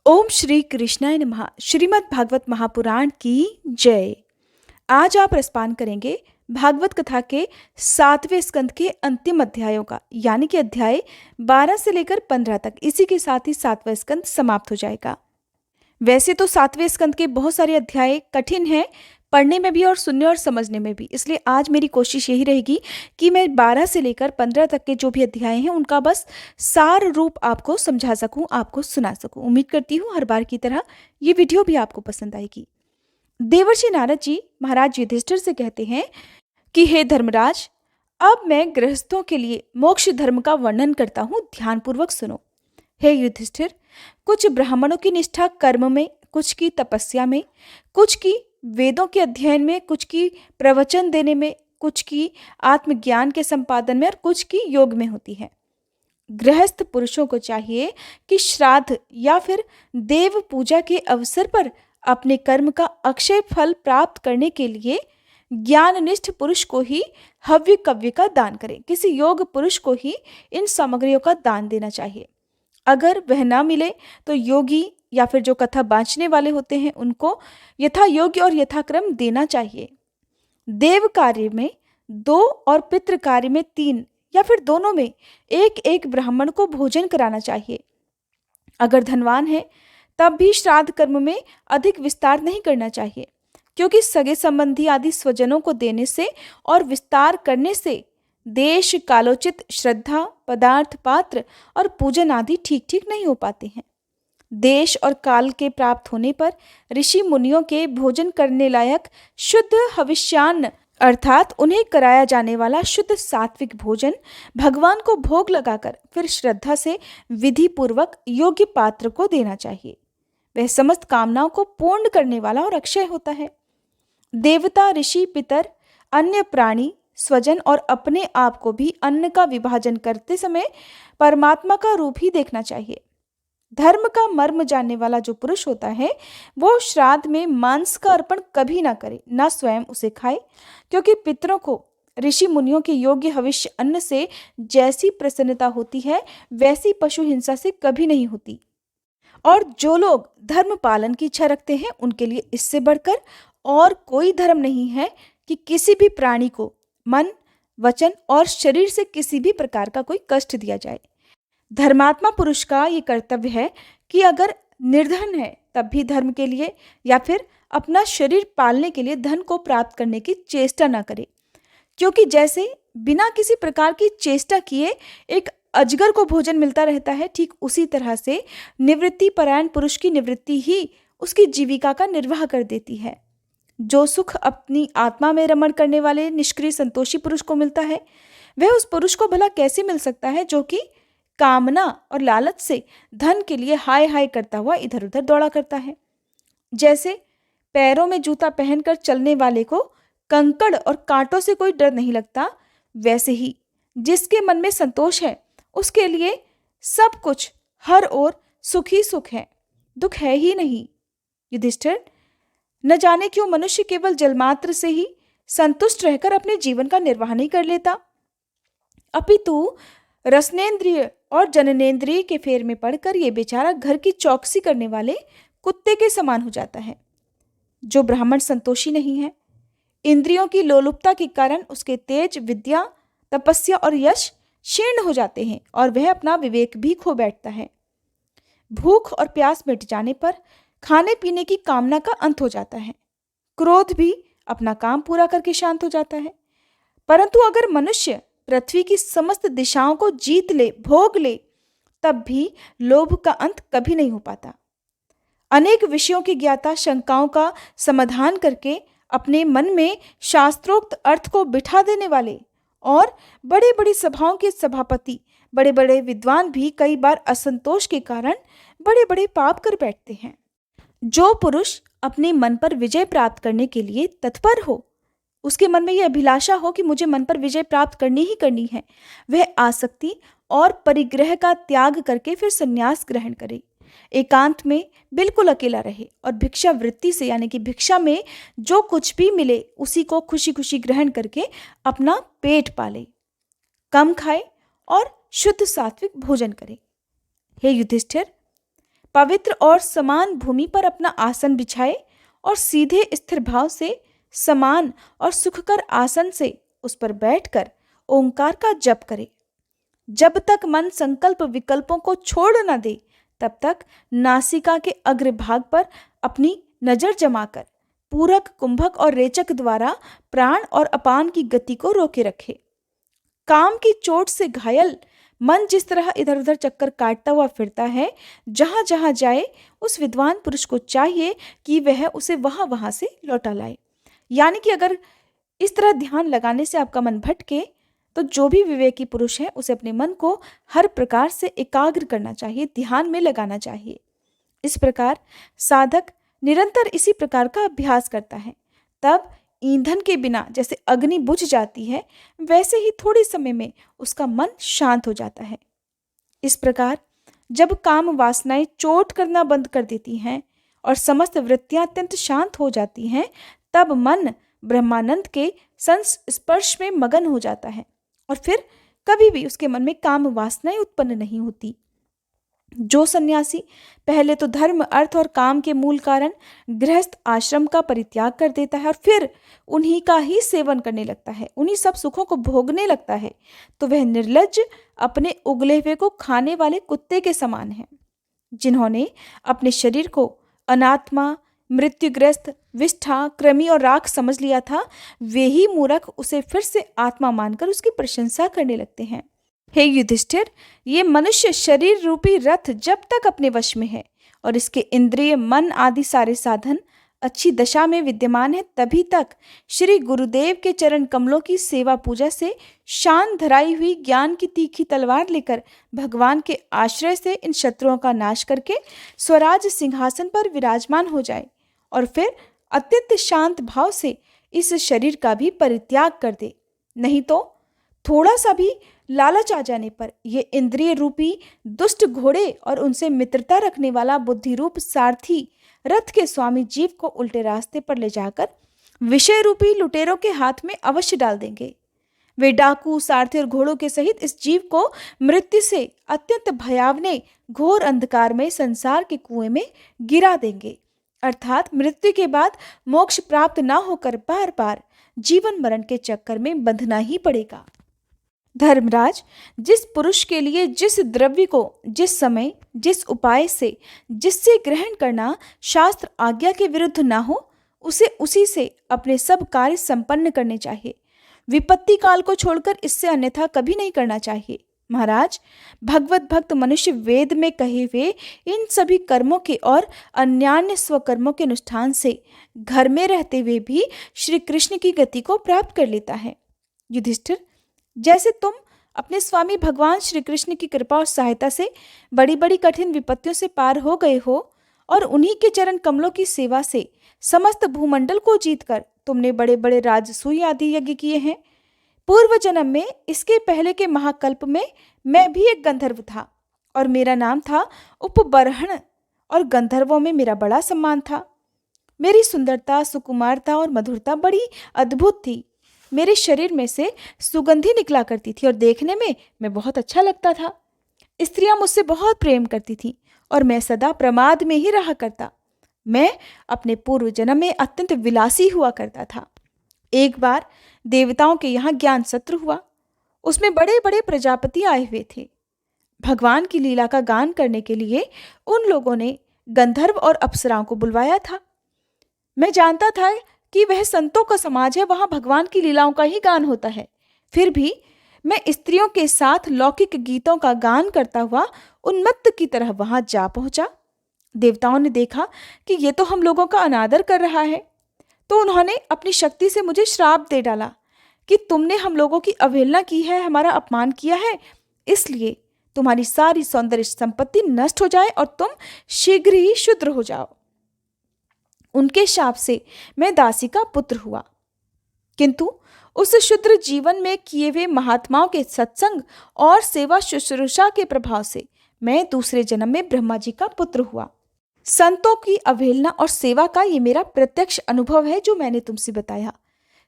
ओम श्री कृष्णाय नमः। श्रीमद् भागवत महापुराण की जय। आज आप रसपान करेंगे भागवत कथा के 7वें स्कंद के अंतिम अध्यायों का, यानी कि अध्याय 12 से लेकर 15 तक। इसी के साथ ही 7वां स्कंद समाप्त हो जाएगा। वैसे तो 7वें स्कंद के बहुत सारे अध्याय कठिन हैं, पढ़ने में भी और सुनने और समझने में भी। इसलिए आज मेरी कोशिश यही रहेगी कि मैं 12 से लेकर 15 तक के जो भी अध्याय हैं उनका बस सार रूप आपको समझा सकूं, आपको सुना सकूं। उम्मीद करती हूँ हर बार की तरह ये वीडियो भी आपको पसंद आएगी। देवर्षि नारद जी महाराज युधिष्ठिर से कहते हैं कि हे धर्मराज, अब मैं गृहस्थों के लिए मोक्ष धर्म का वर्णन करता हूँ, ध्यानपूर्वक सुनो। हे युधिष्ठिर, कुछ ब्राह्मणों की निष्ठा कर्म में, कुछ की तपस्या में, कुछ की वेदों के अध्ययन में, कुछ की प्रवचन देने में, कुछ की आत्मज्ञान के संपादन में और कुछ की योग में होती है। गृहस्थ पुरुषों को चाहिए कि श्राद्ध या फिर देव पूजा के अवसर पर अपने कर्म का अक्षय फल प्राप्त करने के लिए ज्ञाननिष्ठ पुरुष को ही हव्य कव्य का दान करें। किसी योग पुरुष को ही इन सामग्रियों का दान देना चाहिए। अगर वह ना मिले तो योगी या फिर जो कथा बांचने वाले होते हैं उनको यथा योग्य और यथाक्रम देना चाहिए। देव कार्य में 2 और पितृ कार्य में 3 या फिर दोनों में एक एक ब्राह्मण को भोजन कराना चाहिए। अगर धनवान है तब भी श्राद्ध कर्म में अधिक विस्तार नहीं करना चाहिए, क्योंकि सगे संबंधी आदि स्वजनों को देने से और विस्तार करने से देश कालोचित श्रद्धा, पदार्थ, पात्र और पूजन आदि ठीक ठीक नहीं हो पाते हैं। देश और काल के प्राप्त होने पर ऋषि मुनियों के भोजन करने लायक शुद्ध हविष्यान्न अर्थात उन्हें कराया जाने वाला शुद्ध सात्विक भोजन भगवान को भोग लगाकर फिर श्रद्धा से विधि पूर्वक योग्य पात्र को देना चाहिए। वह समस्त कामनाओं को पूर्ण करने वाला और अक्षय होता है। देवता, ऋषि, पितर, अन्य प्राणी, स्वजन और अपने आप को भी अन्न का विभाजन करते समय परमात्मा का रूप ही देखना चाहिए। धर्म का मर्म जानने वाला जो पुरुष होता है वो श्राद्ध में मांस का अर्पण कभी ना करे, ना स्वयं उसे खाए, क्योंकि पितरों को ऋषि मुनियों के योग्य हविष्य अन्न से जैसी प्रसन्नता होती है वैसी पशु हिंसा से कभी नहीं होती। और जो लोग धर्म पालन की इच्छा रखते हैं उनके लिए इससे बढ़कर और कोई धर्म नहीं है कि किसी भी प्राणी को मन, वचन और शरीर से किसी भी प्रकार का कोई कष्ट दिया जाए। धर्मात्मा पुरुष का ये कर्तव्य है कि अगर निर्धन है तब भी धर्म के लिए या फिर अपना शरीर पालने के लिए धन को प्राप्त करने की चेष्टा ना करे, क्योंकि जैसे बिना किसी प्रकार की चेष्टा किए एक अजगर को भोजन मिलता रहता है, ठीक उसी तरह से निवृत्ति परायण पुरुष की निवृत्ति ही उसकी जीविका का निर्वाह कर देती है। जो सुख अपनी आत्मा में रमण करने वाले निष्क्रिय संतोषी पुरुष को मिलता है वह उस पुरुष को भला कैसे मिल सकता है जो कि कामना और लालच से धन के लिए हाय हाय करता हुआ इधर उधर दौड़ा करता है। जैसे पैरों में जूता पहनकर चलने वाले को कंकड़ और कांटों से कोई डर नहीं लगता, वैसे ही जिसके मन में संतोष है उसके लिए सब कुछ हर ओर सुख ही सुख है, दुख है ही नहीं। युधिष्ठिर, न जाने क्यों मनुष्य केवल जलमात्र से ही संतुष्ट रहकर अपने जीवन का निर्वाह नहीं कर लेता, अपितु रसनेन्द्रिय और जननेन्द्रिय के फेर में पड़कर ये बेचारा घर की चौकसी करने वाले कुत्ते के समान हो जाता है। जो ब्राह्मण संतोषी नहीं है, इंद्रियों की लोलुपता के कारण उसके तेज, विद्या, तपस्या और यश क्षीण हो जाते हैं और वह अपना विवेक भी खो बैठता है। भूख और प्यास मिट जाने पर खाने पीने की कामना का अंत हो जाता है। क्रोध भी अपना काम पूरा करके शांत हो जाता है। परंतु अगर मनुष्य पृथ्वी की समस्त दिशाओं को जीत ले, भोग ले, तब भी लोभ का अंत कभी नहीं हो पाता। अनेक विषयों की ज्ञाता शंकाओं का समाधान करके अपने मन में शास्त्रोक्त अर्थ को बिठा देने वाले और बड़े बड़ी सभाओं के सभापति, बड़े बड़े विद्वान भी कई बार असंतोष के कारण बड़े बड़े पाप कर बैठते हैं। जो पुरुष अपने मन पर विजय प्राप्त करने के लिए तत्पर हो, उसके मन में यह अभिलाषा हो कि मुझे मन पर विजय प्राप्त करनी ही करनी है, वह आसक्ति और परिग्रह का त्याग करके फिर संन्यास ग्रहण करे, एकांत में बिल्कुल अकेला रहे और भिक्षा वृत्ति से यानी कि भिक्षा में जो कुछ भी मिले उसी को खुशी खुशी ग्रहण करके अपना पेट पाले, कम खाए और शुद्ध सात्विक भोजन करे। हे युधिष्ठिर, पवित्र और समान भूमि पर अपना आसन बिछाए और सीधे स्थिर भाव से समान और सुखकर आसन से उस पर बैठकर ओंकार का जप करे। जब तक मन संकल्प विकल्पों को छोड़ न दे, तब तक नासिका के अग्रभाग पर अपनी नजर जमाकर पूरक, कुंभक और रेचक द्वारा प्राण और अपान की गति को रोके रखे। काम की चोट से घायल मन जिस तरह इधर उधर चक्कर काटता हुआ फिरता है, जहां जहां जाए उस विद्वान पुरुष को चाहिए कि वह उसे वहां वहां से लौटा लाए। यानी कि अगर इस तरह ध्यान लगाने से आपका मन भटके, तो जो भी विवेकी पुरुष है उसे अपने मन को हर प्रकार से एकाग्र करना चाहिए, ध्यान में लगाना चाहिए। इस प्रकार साधक निरंतर इसी प्रकार का अभ्यास करता है। तब ईंधन के बिना जैसे अग्नि बुझ जाती है, वैसे ही थोड़े समय में उसका मन शांत हो जाता है। इस प्रकार जब काम वासनाएं चोट करना बंद कर देती हैं और समस्त वृत्तियां अत्यंत शांत हो जाती हैं, तब मन ब्रह्मानंद के संस्पर्श में मगन हो जाता है और फिर कभी भी उसके मन में काम वासनाएं उत्पन्न नहीं होती। जो सन्यासी पहले तो धर्म, अर्थ और काम के मूल कारण गृहस्थ आश्रम का परित्याग कर देता है और फिर उन्हीं का ही सेवन करने लगता है, उन्हीं सब सुखों को भोगने लगता है, तो वह निर्लज्ज, अपने उगले हुए को खाने वाले कुत्ते के समान है। जिन्होंने अपने शरीर को अनात्मा, मृत्युग्रस्त, विष्ठा, कृमि और राख समझ लिया था, वे ही मूर्ख उसे फिर से आत्मा मानकर उसकी प्रशंसा करने लगते हैं। हे युधिष्ठिर, ये मनुष्य शरीर रूपी रथ जब तक अपने वश में है और इसके इंद्रिय, मन आदि सारे साधन अच्छी दशा में विद्यमान है, तभी तक श्री गुरुदेव के चरण कमलों की सेवा पूजा से शान धराई हुई ज्ञान की तीखी तलवार लेकर भगवान के आश्रय से इन शत्रुओं का नाश करके स्वराज सिंहासन पर विराजमान हो जाए और फिर अत्यंत शांत भाव से इस शरीर का भी परित्याग कर दे। नहीं तो थोड़ा सा भी लालच आ जाने पर ये इंद्रिय रूपी दुष्ट घोड़े और उनसे मित्रता रखने वाला बुद्धि रूप सारथी रथ के स्वामी जीव को उल्टे रास्ते पर ले जाकर विषय रूपी लुटेरों के हाथ में अवश्य डाल देंगे। वे डाकू, सारथी और घोड़ों के सहित इस जीव को मृत्यु से अत्यंत भयावने घोर अंधकार में संसार के कुएं में गिरा देंगे, अर्थात मृत्यु के बाद मोक्ष प्राप्त न होकर बार बार जीवन मरण के चक्कर में बंधना ही पड़ेगा। धर्मराज, जिस पुरुष के लिए जिस द्रव्य को जिस समय, जिस उपाय से, जिससे ग्रहण करना शास्त्र आज्ञा के विरुद्ध ना हो, उसे उसी से अपने सब कार्य संपन्न करने चाहिए। विपत्ति काल को छोड़कर इससे अन्यथा कभी नहीं करना चाहिए। महाराज, भगवत भक्त मनुष्य वेद में कहे हुए इन सभी कर्मों के और अन्यान्य स्वकर्मों के अनुष्ठान से घर में रहते हुए भी श्री कृष्ण की गति को प्राप्त कर लेता है। युधिष्ठिर, जैसे तुम अपने स्वामी भगवान श्री कृष्ण की कृपा और सहायता से बड़ी बड़ी कठिन विपत्तियों से पार हो गए हो और उन्हीं के चरण कमलों की सेवा से समस्त भूमंडल को जीतकर तुमने बड़े बड़े राजसूय आदि यज्ञ किए हैं, पूर्व जन्म में, इसके पहले के महाकल्प में मैं भी एक गंधर्व था और मेरा नाम था उपबर्हण और गंधर्वों में मेरा बड़ा सम्मान था। मेरी सुंदरता, सुकुमारता और मधुरता बड़ी अद्भुत थी। मेरे शरीर में से सुगंधी निकला करती थी और देखने में मैं बहुत अच्छा लगता था। स्त्रियां मुझसे बहुत प्रेम करती थीं और मैं सदा प्रमाद में ही रहा करता। मैं अपने पूर्व जन्म में अत्यंत विलासी हुआ करता था। एक बार देवताओं के यहाँ ज्ञान सत्र हुआ। उसमें बड़े बड़े प्रजापति आए हुए थे। भगवान की लीला का गान करने के लिए उन लोगों ने गंधर्व और अप्सराओं को बुलवाया था। मैं जानता था कि वह संतों का समाज है, वहां भगवान की लीलाओं का ही गान होता है। फिर भी मैं स्त्रियों के साथ लौकिक गीतों का गान करता हुआ उन्मत्त की तरह वहां जा पहुंचा। देवताओं ने देखा कि ये तो हम लोगों का अनादर कर रहा है, तो उन्होंने अपनी शक्ति से मुझे श्राप दे डाला कि तुमने हम लोगों की अवहेलना की है, हमारा अपमान किया है, इसलिए तुम्हारी सारी सौंदर्य संपत्ति नष्ट हो जाए और तुम शीघ्र ही शूद्र हो जाओ। उनके शाप से मैं दासी का पुत्र हुआ, किंतु उस शूद्र जीवन में किए हुए महात्माओं के सत्संग और सेवा शुश्रूषा के प्रभाव से मैं दूसरे जन्म में ब्रह्मा जी का पुत्र हुआ। संतों की अवहेलना और सेवा का ये मेरा प्रत्यक्ष अनुभव है जो मैंने तुमसे बताया।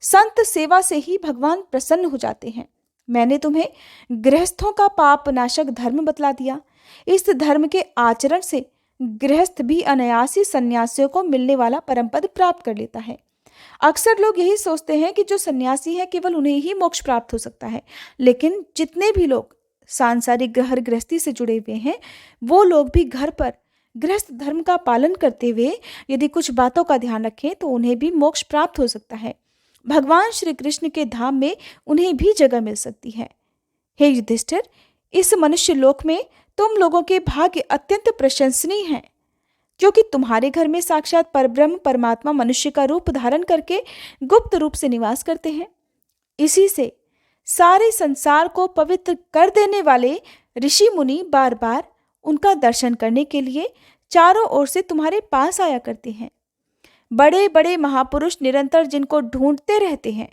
संत सेवा से ही भगवान प्रसन्न हो जाते हैं। मैंने तुम्हें गृहस्थों का पाप नाशक धर्म बतला दिया। इस धर्म के आचरण से गृहस्थ भी अनायासी सन्यासियों को मिलने वाला परम पद प्राप्त कर लेता है। अक्सर लोग यही सोचते हैं कि जो सन्यासी है केवल उन्हें ही मोक्ष प्राप्त हो सकता है, लेकिन जितने भी लोग सांसारिक घर गृहस्थी से जुड़े हुए हैं, वो लोग भी घर पर गृहस्थ धर्म का पालन करते हुए यदि कुछ बातों का ध्यान रखें तो उन्हें भी मोक्ष प्राप्त हो सकता है। भगवान श्री कृष्ण के धाम में उन्हें भी जगह मिल सकती है। हे युधिष्ठिर, इस मनुष्य लोक में तुम लोगों के भाग्य अत्यंत प्रशंसनीय हैं, क्योंकि तुम्हारे घर में साक्षात परब्रह्म परमात्मा मनुष्य का रूप धारण करके गुप्त रूप से निवास करते हैं। इसी से सारे संसार को पवित्र कर देने वाले ऋषि मुनि बार बार उनका दर्शन करने के लिए चारों ओर से तुम्हारे पास आया करते हैं। बड़े बड़े महापुरुष निरंतर जिनको ढूंढते रहते हैं,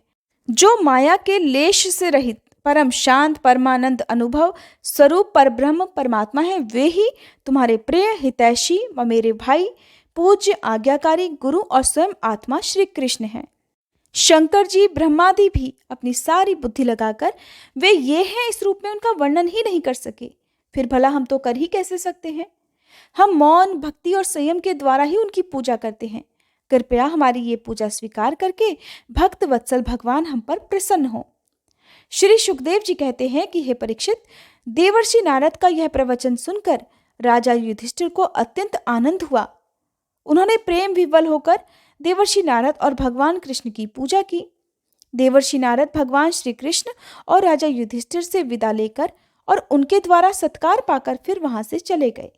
जो माया के लेश से रहित परम शांत परमानंद अनुभव स्वरूप परब्रह्म परमात्मा है, वे ही तुम्हारे प्रिय हितैषी व मेरे भाई पूज्य आज्ञाकारी गुरु और स्वयं आत्मा श्री कृष्ण हैं। शंकर जी ब्रह्मादि भी अपनी सारी बुद्धि लगाकर वे ये हैं इस रूप में उनका वर्णन ही नहीं कर सके, फिर भला हम तो कर ही कैसे सकते हैं। हम मौन भक्ति और संयम के द्वारा ही उनकी पूजा करते हैं। कृपया हमारी ये पूजा स्वीकार करके भक्त वत्सल भगवान हम पर प्रसन्न हो। श्री सुखदेव जी कहते हैं कि हे परीक्षित, देवर्षि नारद का यह प्रवचन सुनकर राजा युधिष्ठिर को अत्यंत आनंद हुआ। उन्होंने प्रेम विवल होकर देवर्षि नारद और भगवान कृष्ण की पूजा की। देवर्षि नारद भगवान श्री कृष्ण और राजा युधिष्ठिर से विदा लेकर और उनके द्वारा सत्कार पाकर फिर वहां से चले गए।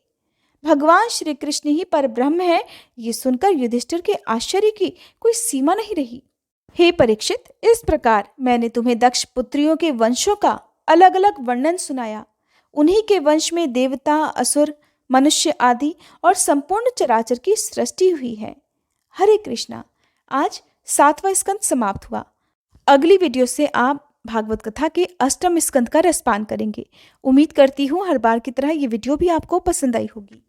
भगवान श्री कृष्ण ही परब्रह्म है, ये सुनकर युधिष्ठिर के आश्चर्य की कोई सीमा नहीं रही। हे परीक्षित, इस प्रकार मैंने तुम्हें दक्ष पुत्रियों के वंशों का अलग अलग वर्णन सुनाया। उन्हीं के वंश में देवता, असुर, मनुष्य आदि और संपूर्ण चराचर की सृष्टि हुई है। हरे कृष्णा। आज 7वां स्कंद समाप्त हुआ। अगली वीडियो से आप भागवत कथा के 8वें स्कंद का रसपान करेंगे। उम्मीद करती हूँ हर बार की तरह ये वीडियो भी आपको पसंद आई होगी।